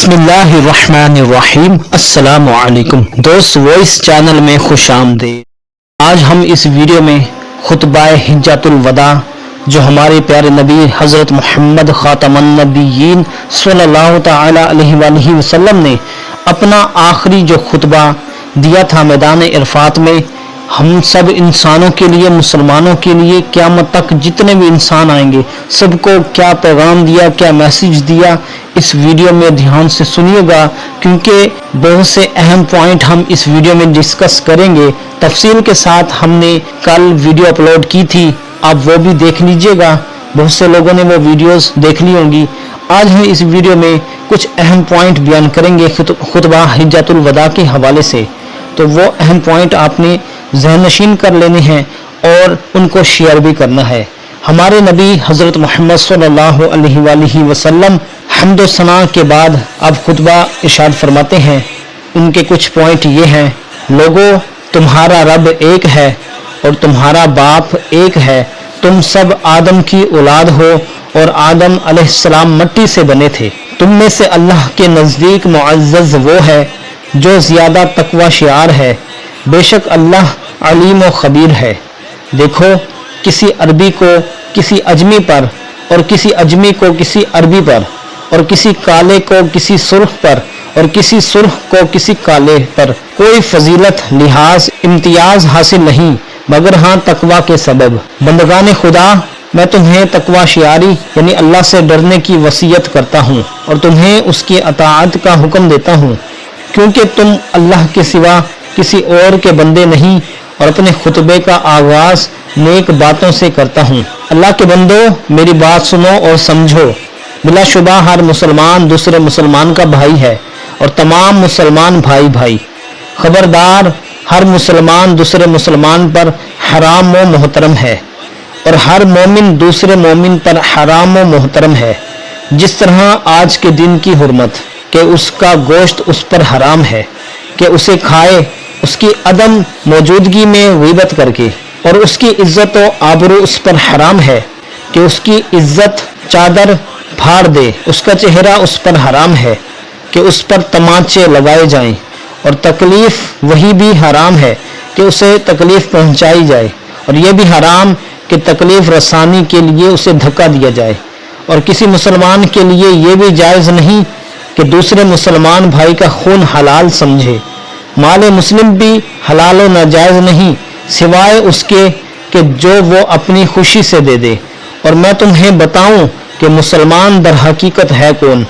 बिस्मिल्लाहिर्रहमानिर्रहीम। अस्सलाम वालेकुम दोस्त, वॉइस चैनल में खुश आमदीद। आज हम इस वीडियो में खुतबा हिज्जतुल वदा जो हमारे प्यारे नबी हज़रत मोहम्मद ख़ातमुन नबिय्यीन सल्लल्लाहु तआला अलैहि वसल्लम ने अपना आखिरी जो खुतबा दिया था मैदान इरफात में, हम सब इंसानों के लिए, मुसलमानों के लिए, क़यामत तक जितने भी इंसान आएंगे सबको क्या पैगाम दिया, क्या मैसेज दिया, इस वीडियो में ध्यान से सुनिएगा क्योंकि बहुत से अहम पॉइंट हम इस वीडियो में डिस्कस करेंगे। तफसील के साथ हमने कल वीडियो अपलोड की थी, आप वो भी देख लीजिएगा। बहुत से लोगों ने वो वीडियोस देख ली होंगी। आज हम इस वीडियो में कुछ अहम पॉइंट बयान करेंगे खुतबा हिज्जतुल वदा के हवाले से। तो वो अहम पॉइंट आपने ज़हनशीन कर लेने हैं और उनको शेयर भी करना है। हमारे नबी हज़रत मोहम्मद सल्लल्लाहु अलैहि वसल्लम हम्द व सना के बाद अब खुतबा इरशाद फरमाते हैं। उनके कुछ पॉइंट ये हैं: लोगों, तुम्हारा रब एक है और तुम्हारा बाप एक है। तुम सब आदम की औलाद हो और आदम अलैहिस्सलाम मट्टी से बने थे। तुम में से अल्लाह के नज़दीक मुअज़्ज़ज़ वो है जो ज़्यादा तकवा शियार है। बेशक अल्लाह अलीम व खबीर है। देखो, किसी अरबी को किसी अजमी पर और किसी अजमी को किसी अरबी पर और किसी काले को किसी सुर्ख पर और किसी सुर्ख को किसी काले पर कोई फजीलत, लिहाज, इम्तियाज हासिल नहीं मगर हाँ तकवा के सबब। बंदगान खुदा, मैं तुम्हें तकवा शियारी यानी अल्लाह से डरने की वसीयत करता हूँ और तुम्हें उसकी अताअत का हुक्म देता हूँ, क्योंकि तुम अल्लाह के सिवा किसी और के बंदे नहीं और अपने खुतबे का आगाज नेक बातों से करता हूँ। अल्लाह के बंदो, मेरी बात सुनो और समझो। बिलाशुबा हर मुसलमान दूसरे मुसलमान का भाई है और तमाम मुसलमान भाई भाई। खबरदार, हर मुसलमान दूसरे मुसलमान पर हराम व मोहतरम है और हर मोमिन दूसरे मोमिन पर हराम व मोहतरम है। जिस तरह आज के दिन की हुर्मत कि उसका गोश्त उस पर हराम है कि उसे खाए, उसकी अदम मौजूदगी में ग़ीबत करके, और उसकी इज्जत व आबरू उस पर हराम है कि उसकी इज्जत चादर फाड़ दे। उसका चेहरा उस पर हराम है कि उस पर तमाचे लगाए जाएं, और तकलीफ वही भी हराम है कि उसे तकलीफ पहुंचाई जाए, और यह भी हराम कि तकलीफ रसानी के लिए उसे धक्का दिया जाए। और किसी मुसलमान के लिए यह भी जायज़ नहीं कि दूसरे मुसलमान भाई का खून हलाल समझे। माल मुस्लिम भी हलाल व नाजायज़ नहीं सिवाय उसके कि जो वो अपनी खुशी से दे दे। और मैं तुम्हें बताऊं कि मुसलमान दर हकीकत है कौन?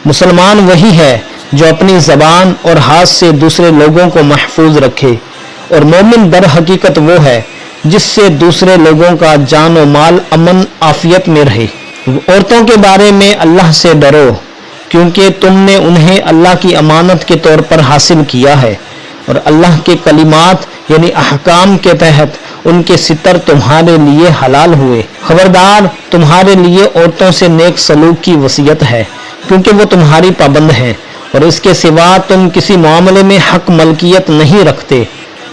मुसलमान वही है जो अपनी ज़बान और हाथ से दूसरे लोगों को महफूज रखे, और मोमिन दर हकीकत वो है जिससे दूसरे लोगों का जान व माल अमन आफियत में रहे। औरतों के बारे में अल्लाह से डरो, क्योंकि तुमने उन्हें अल्लाह की अमानत के तौर पर हासिल किया है और अल्लाह के कलिमात यानी अहकाम के तहत उनके सितर तुम्हारे लिए हलाल हुए। खबरदार, तुम्हारे लिए औरतों से नेक सलूक की वसीयत है क्योंकि वो तुम्हारी पाबंद हैं और इसके सिवा तुम किसी मामले में हक मलकियत नहीं रखते।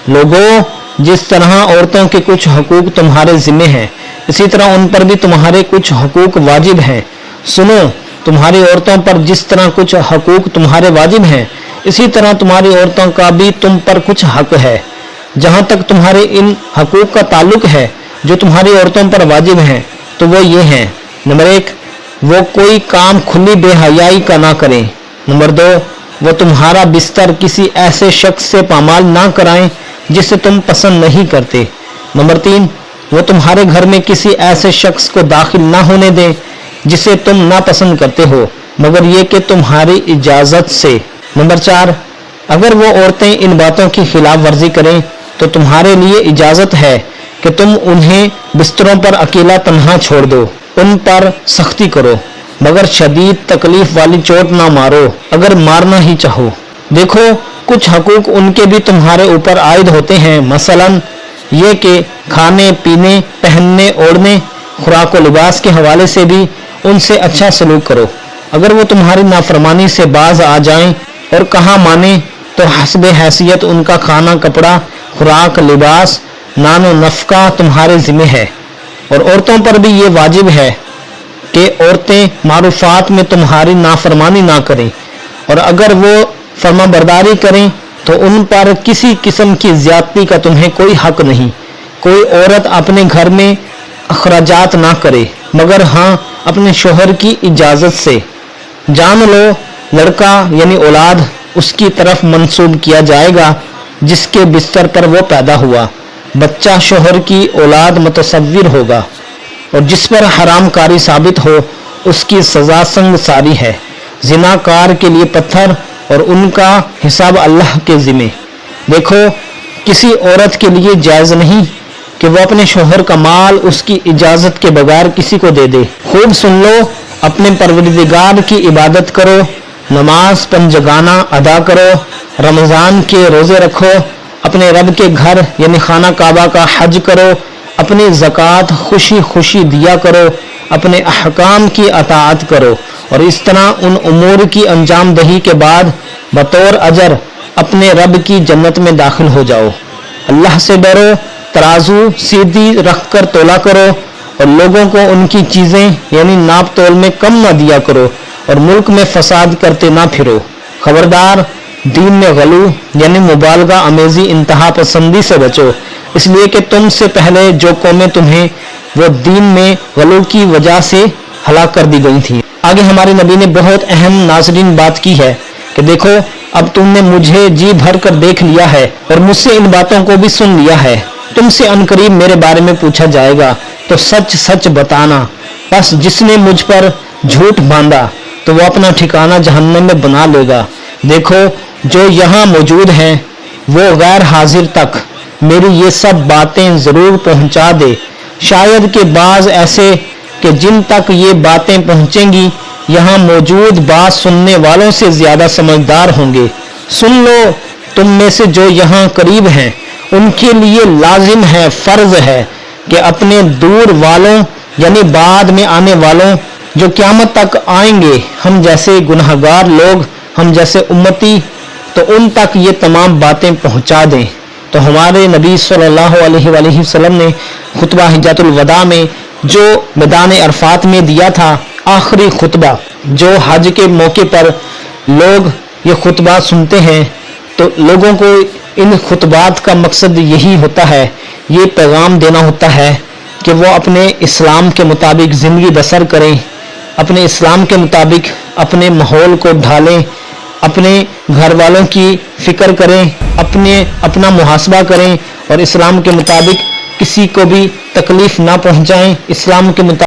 लोगों, जिस तरह औरतों के कुछ हकूक तुम्हारे ज़िम्मे हैं, इसी तरह उन पर भी तुम्हारे कुछ हकूक वाजिब हैं। सुनो, तुम्हारी औरतों पर जिस तरह कुछ हकूक तुम्हारे वाजिब हैं, इसी तरह तुम्हारी औरतों का भी तुम पर कुछ हक है। जहाँ तक तुम्हारे इन हकूक का ताल्लुक है जो तुम्हारी औरतों पर वाजिब हैं, तो वो ये हैं: नंबर 1, वो कोई काम खुली बेहयाई का ना करें। नंबर 2, वो तुम्हारा बिस्तर किसी ऐसे शख्स से पामाल ना कराएं जिसे तुम पसंद नहीं करते। नंबर 3, वो तुम्हारे घर में किसी ऐसे शख्स को दाखिल ना होने दें जिसे तुम ना पसंद करते हो मगर ये कि तुम्हारी इजाज़त से। नंबर 4, अगर वो औरतें इन बातों की खिलाफ वर्जी करें तो तुम्हारे लिए इजाज़त है कि तुम उन्हें बिस्तरों पर अकेला तन्हा छोड़ दो। उन पर सख्ती करो मगर शदीद तकलीफ वाली चोट ना मारो अगर मारना ही चाहो। देखो, कुछ हकूक उनके भी तुम्हारे ऊपर आयद होते हैं, मसलन ये कि खाने पीने, पहनने ओढ़ने, खुराक व लिबास के हवाले से भी उनसे अच्छा सलूक करो। अगर वो तुम्हारी नाफरमानी से बाज आ जाएं और कहा माने तो हस्बे हैसियत उनका खाना, कपड़ा, खुराक, लिबास, नानो नफका तुम्हारे ज़िम्मे है। और औरतों पर भी ये वाजिब है कि औरतें मारूफात में तुम्हारी नाफरमानी ना करें اور اگر وہ فرما برداری کریں تو ان پر کسی قسم کی زیادتی کا تمہیں کوئی حق نہیں۔ کوئی عورت اپنے گھر میں اخراجات نہ کرے مگر ہاں اپنے شوہر کی اجازت سے۔ جان لو لڑکا یعنی اولاد اس کی طرف منسوب کیا جائے گا جس کے بستر پر وہ پیدا ہوا۔ بچہ شوہر کی اولاد متصور ہوگا، اور جس پر حرام کاری ثابت ہو اس کی سزا سنگساری ہے۔ زنا کار کے لیے پتھر اور ان کا حساب اللہ کے ذمے۔ دیکھو کسی عورت کے لیے جائز نہیں کہ وہ اپنے شوہر کا مال اس کی اجازت کے بغیر کسی کو دے دے۔ خوب سن لو، اپنے پروردگار کی عبادت کرو، نماز پنجگانہ ادا کرو، رمضان کے روزے رکھو، اپنے رب کے گھر یعنی خانہ کعبہ کا حج کرو، اپنی زکوٰۃ خوشی خوشی دیا کرو، اپنے احکام کی اطاعت کرو، اور اس طرح ان امور کی انجام دہی کے بعد بطور اجر اپنے رب کی جنت میں داخل ہو جاؤ۔ اللہ سے ڈرو، ترازو سیدھی رکھ کر تولا کرو، اور لوگوں کو ان کی چیزیں یعنی ناپ تول میں کم نہ دیا کرو، اور ملک میں فساد کرتے نہ پھرو۔ خبردار، دین میں غلو یعنی مبالغہ آمیزی انتہا پسندی سے بچو، اس لیے کہ تم سے پہلے جو قومیں تمہیں وہ دین میں غلو کی وجہ سے ہلاک کر دی گئی تھیں۔ آگے ہمارے نبی نے بہت اہم ناظرین بات کی ہے کہ دیکھو اب تم نے مجھے جی بھر کر دیکھ لیا ہے اور مجھ سے ان باتوں کو بھی سن لیا ہے، تم سے عنقریب میرے بارے میں پوچھا جائے گا تو سچ سچ بتانا۔ بس جس نے مجھ پر جھوٹ باندھا تو وہ اپنا ٹھکانہ جہنم میں بنا لے گا۔ دیکھو جو یہاں موجود ہیں وہ غیر حاضر تک میری یہ سب باتیں ضرور پہنچا دے، شاید کہ بعض ایسے کہ جن تک یہ باتیں پہنچیں گی یہاں موجود بات سننے والوں سے زیادہ سمجھدار ہوں گے۔ سن لو، تم میں سے جو یہاں قریب ہیں ان کے لیے لازم ہے، فرض ہے کہ اپنے دور والوں یعنی بعد میں آنے والوں جو قیامت تک آئیں گے، ہم جیسے گنہگار لوگ، ہم جیسے امتی، تو ان تک یہ تمام باتیں پہنچا دیں۔ تو ہمارے نبی صلی اللہ علیہ وآلہ وسلم نے خطبہ حجۃ الوداع میں جو میدان عرفات میں دیا تھا، آخری خطبہ، جو حج کے موقع پر لوگ یہ خطبہ سنتے ہیں تو لوگوں کو ان خطبات کا مقصد یہی ہوتا ہے، یہ پیغام دینا ہوتا ہے کہ وہ اپنے اسلام کے مطابق زندگی بسر کریں، اپنے اسلام کے مطابق اپنے ماحول کو ڈھالیں، اپنے گھر والوں کی فکر کریں، اپنا محاسبہ کریں، اور اسلام کے مطابق کسی کو بھی تکلیف نہ پہنچائیں، اسلام کے مطابق